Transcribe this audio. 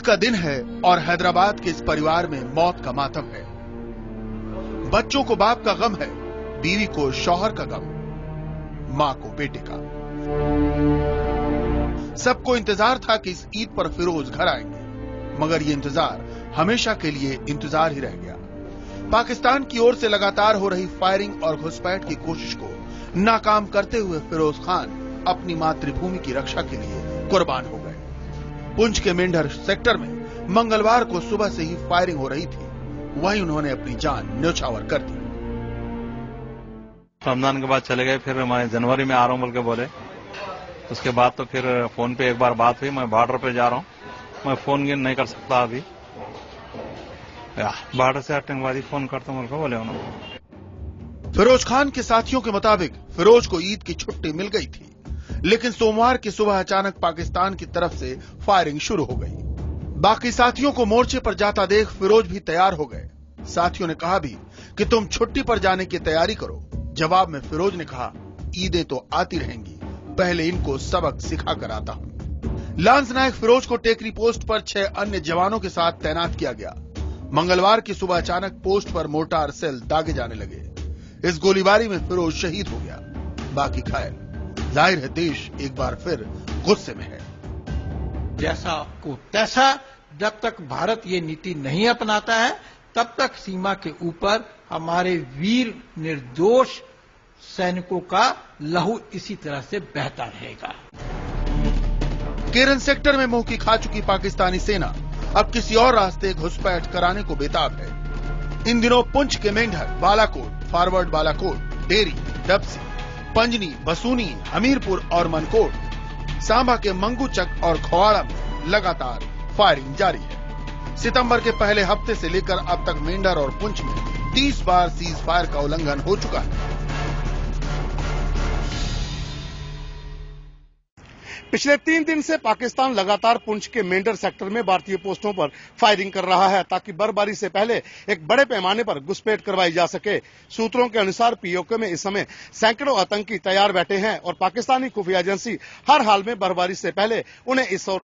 का दिन है और हैदराबाद के इस परिवार में मौत का मातम है। बच्चों को बाप का गम है, बीवी को शौहर का गम, मां को बेटे का। सबको इंतजार था कि इस ईद पर फिरोज घर आएंगे, मगर ये इंतजार हमेशा के लिए इंतजार ही रह गया। पाकिस्तान की ओर से लगातार हो रही फायरिंग और घुसपैठ की कोशिश को नाकाम करते हुए फिरोज खान अपनी मातृभूमि की रक्षा के लिए कुर्बान हो गए। पुंछ के मेंढर सेक्टर में मंगलवार को सुबह से ही फायरिंग हो रही थी, वहीं उन्होंने अपनी जान न्यौछावर कर दी। रमजान के बाद चले गए, फिर मैं जनवरी में आ रहा हूं बोल के बोले। उसके बाद तो फिर फोन पे एक बार बात हुई, मैं बॉर्डर पे जा रहा हूं, मैं फोन नहीं कर सकता अभी, बॉर्डर से आतंकवादी फोन करता हूं बोले उन्होंने। फिरोज खान के साथियों के मुताबिक फिरोज को ईद की छुट्टी मिल गई थी, लेकिन सोमवार की सुबह अचानक पाकिस्तान की तरफ से फायरिंग शुरू हो गई। बाकी साथियों को मोर्चे पर जाता देख फिरोज भी तैयार हो गए। साथियों ने कहा भी कि तुम छुट्टी पर जाने की तैयारी करो। जवाब में फिरोज ने कहा, ईदें तो आती रहेंगी, पहले इनको सबक सिखा कर आता हूं। लांस नायक फिरोज को टेकरी पोस्ट पर 6 अन्य जवानों के साथ तैनात किया गया। मंगलवार की सुबह अचानक पोस्ट पर मोर्टार सेल दागे जाने लगे। इस गोलीबारी में फिरोज शहीद हो गया, बाकी घायल। जाहिर है देश एक बार फिर गुस्से में है। जैसा को तैसा, जब तक भारत ये नीति नहीं अपनाता है तब तक सीमा के ऊपर हमारे वीर निर्दोष सैनिकों का लहू इसी तरह से बहता रहेगा। केरन सेक्टर में मुंह की खा चुकी पाकिस्तानी सेना अब किसी और रास्ते घुसपैठ कराने को बेताब है। इन दिनों पुंछ के मेंढर, बालाकोट, फॉरवर्ड बालाकोट, डेरी, डबसी, पंजनी, बसूनी, हमीरपुर और मनकोट, सांबा के मंगूचक और खवाड़ा में लगातार फायरिंग जारी है। सितंबर के पहले हफ्ते से लेकर अब तक मेंढर और पुंछ में 30 बार सीज फायर का उल्लंघन हो चुका है। पिछले 3 दिन से पाकिस्तान लगातार पुंछ के मेंढर सेक्टर में भारतीय पोस्टों पर फायरिंग कर रहा है, ताकि बर्फबारी से पहले एक बड़े पैमाने पर घुसपैठ करवाई जा सके। सूत्रों के अनुसार पीओके में इस समय सैकड़ों आतंकी तैयार बैठे हैं और पाकिस्तानी खुफिया एजेंसी हर हाल में बर्फबारी से पहले उन्हें इस